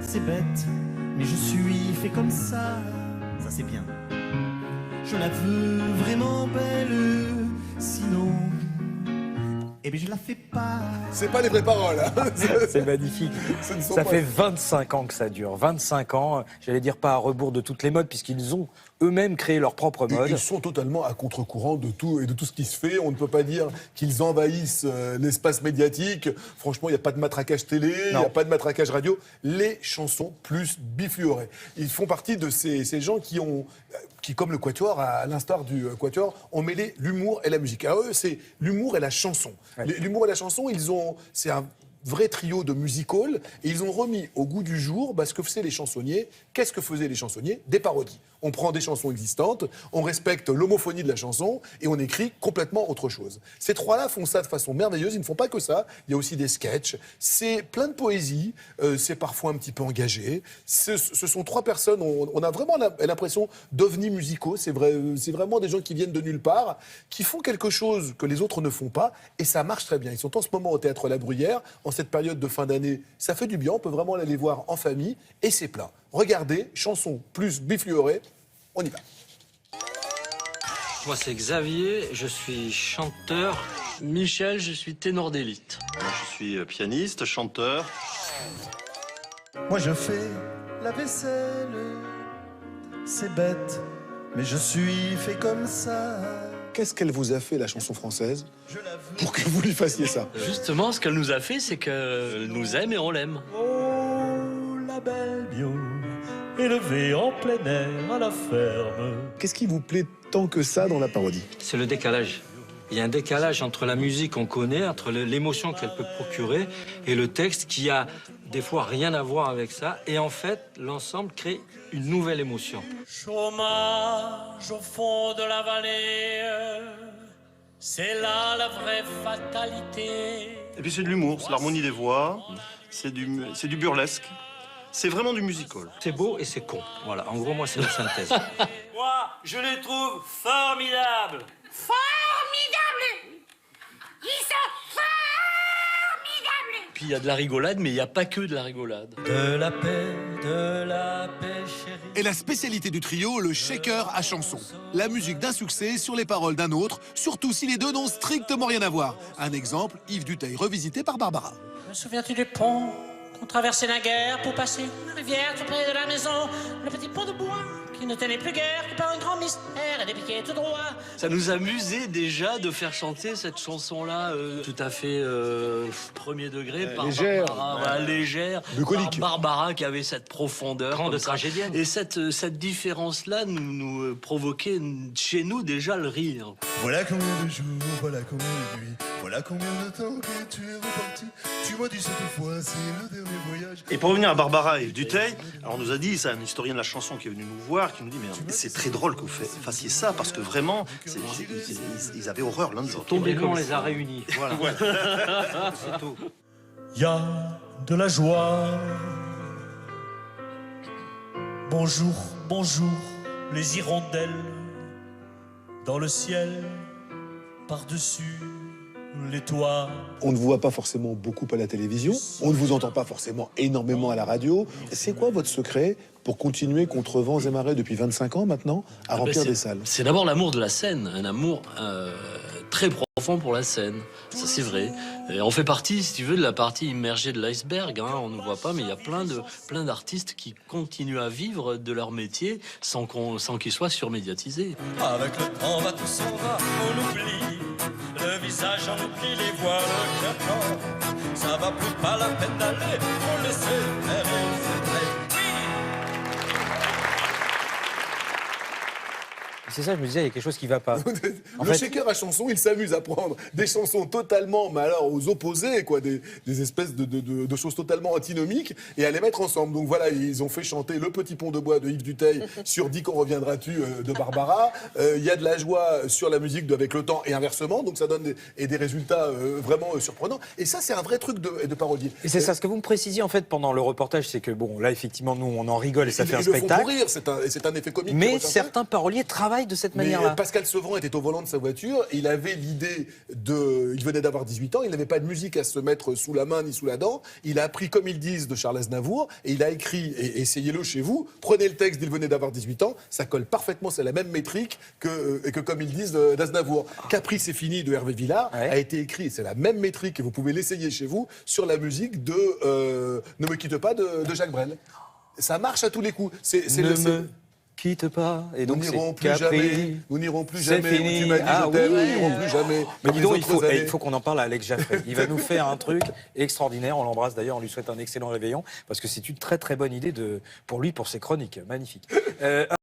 c'est bête, mais je suis fait comme ça c'est bien. Je la veux vraiment belle, sinon, eh bien je la fais pas. C'est pas les vraies paroles. Hein. C'est magnifique. Ça fait 25 ans que ça dure. 25 ans, j'allais dire pas à rebours de toutes les modes, puisqu'ils ont eux-mêmes créé leur propre mode. Ils sont totalement à contre-courant de tout et de tout ce qui se fait. On ne peut pas dire qu'ils envahissent l'espace médiatique. Franchement, il n'y a pas de matraquage télé, il n'y a pas de matraquage radio. Les chansons plus bifluorées. Ils font partie de ces gens qui, comme le Quatuor, à l'instar du Quatuor, ont mêlé l'humour et la musique. Alors eux, c'est l'humour et la chanson. Ouais. L'humour et la chanson, c'est un vrai trio de music-hall, et ils ont remis au goût du jour ce que faisaient les chansonniers. Qu'est-ce que faisaient les chansonniers? Des parodies. On prend des chansons existantes, on respecte l'homophonie de la chanson, et on écrit complètement autre chose. Ces trois-là font ça de façon merveilleuse, ils ne font pas que ça, il y a aussi des sketchs, c'est plein de poésie, c'est parfois un petit peu engagé. Ce sont trois personnes, on a vraiment l'impression d'ovnis musicaux, c'est vraiment des gens qui viennent de nulle part, qui font quelque chose que les autres ne font pas, et ça marche très bien. Ils sont en ce moment au Théâtre La Bruyère, en cette période de fin d'année, ça fait du bien, on peut vraiment aller les voir en famille, et c'est plein. Regardez, chanson plus bifluorée, on y va. Moi c'est Xavier, je suis chanteur. Michel, je suis ténor d'élite. Moi je suis pianiste, chanteur. Moi je fais la vaisselle, c'est bête, mais je suis fait comme ça. Qu'est-ce qu'elle vous a fait, la chanson française, pour que vous lui fassiez ça? Justement, ce qu'elle nous a fait, c'est qu'elle nous aime et on l'aime. Oh, la belle bio, élevée en plein air à la ferme. Qu'est-ce qui vous plaît tant que ça dans la parodie? C'est le décalage. Il y a un décalage entre la musique qu'on connaît, entre l'émotion qu'elle peut procurer, et le texte qui a des fois rien à voir avec ça. Et en fait, l'ensemble crée une nouvelle émotion. Chômage au fond de la vallée, c'est là la vraie fatalité. Et puis c'est de l'humour, c'est l'harmonie des voix, c'est du burlesque. C'est vraiment du musical. C'est beau et c'est con. Voilà, en gros, moi, c'est la synthèse. Moi, je les trouve formidables. Formidables! Ils sont formidables! Puis il y a de la rigolade, mais il n'y a pas que de la rigolade. De la paix, chérie. Et la spécialité du trio, le shaker à chanson. La musique d'un succès sur les paroles d'un autre, surtout si les deux n'ont strictement rien à voir. Un exemple, Yves Duteil revisité par Barbara. Me souviens-tu des ponts qu'on traversait la guerre pour passer la rivière tout près de la maison? Le petit pont de bois qui ne tenait plus guère que par un grand mystère et des piquets tout droit. Ça nous amusait déjà de faire chanter cette chanson-là tout à fait premier degré par légère, Barbara, voilà, légère, bucolique. par Barbara qui avait cette profondeur, grande tragédienne. Et cette différence-là nous provoquait chez nous déjà le rire. Voilà combien de jours, voilà combien de nuits, voilà combien de temps que tu es reparti. Tu m'as dit cette fois, c'est le dernier voyage. Et pour revenir à Barbara et Duteil, alors on nous a dit, c'est un historien de la chanson qui est venu nous voir, qui nous dit, mais c'est très drôle que vous fassiez ça, parce que vraiment, ils avaient horreur l'un de l'autre. Tomber comme on les a réunis. Voilà. C'est tout. Y a de la joie. Bonjour, bonjour, les hirondelles dans le ciel, par-dessus les toits. On ne vous voit pas forcément beaucoup à la télévision, on ne vous entend pas forcément énormément à la radio. C'est quoi votre secret pour continuer contre vents et marées depuis 25 ans maintenant à remplir des salles? C'est d'abord l'amour de la scène, un amour très profond pour la scène, ça c'est vrai. Et on fait partie, si tu veux, de la partie immergée de l'iceberg, hein. On ne voit pas, mais il y a plein d'artistes qui continuent à vivre de leur métier sans qu'ils soient surmédiatisés. Avec le temps va tout s'en va, on oublie le visage, on oublie les voiles qu'attend. Ça va plus pas la peine d'aller, on laisse faire c'est vrai. C'est ça, je me disais, il y a quelque chose qui ne va pas. Le shaker à chanson, il s'amuse à prendre des chansons totalement, mais alors aux opposés, quoi, des espèces de choses totalement antinomiques, et à les mettre ensemble. Donc voilà, ils ont fait chanter Le Petit Pont de Bois de Yves Duteil sur Dis quand reviendras-tu de Barbara. Il y a de la joie sur la musique d'Avec le temps et inversement, donc ça donne des résultats vraiment surprenants. Et ça, c'est un vrai truc de parodier. Et c'est ça, ce que vous me précisiez en fait pendant le reportage, c'est que bon, là effectivement, nous on en rigole et ça fait un spectacle. Ils le font pour rire, c'est un effet comique. Mais certains paroliers travaillent travaille de cette Mais manière-là. Pascal Sevran était au volant de sa voiture, il avait l'idée de... Il venait d'avoir 18 ans, il n'avait pas de musique à se mettre sous la main ni sous la dent. Il a appris Comme ils disent de Charles Aznavour et il a écrit, et essayez-le chez vous, prenez le texte d'Il venait d'avoir 18 ans, ça colle parfaitement, c'est la même métrique que Comme ils disent d'Aznavour. Caprice c'est fini de Hervé Villard a été écrit, c'est la même métrique et vous pouvez l'essayer chez vous sur la musique de Ne me quitte pas de Jacques Brel. Ça marche à tous les coups. Quitte pas. Et donc nous n'irons plus Capri. jamais. Nous n'irons plus C'est jamais. fini. Où tu m'as dit Ah je t'aime. oui. Nous n'irons plus jamais. Mais Comme dis les donc, autres années. il faut qu'on en parle à Alex Jaffray. Il va nous faire un truc extraordinaire. On l'embrasse d'ailleurs. On lui souhaite un excellent réveillon parce que c'est une très très bonne idée pour lui, pour ses chroniques. Magnifique.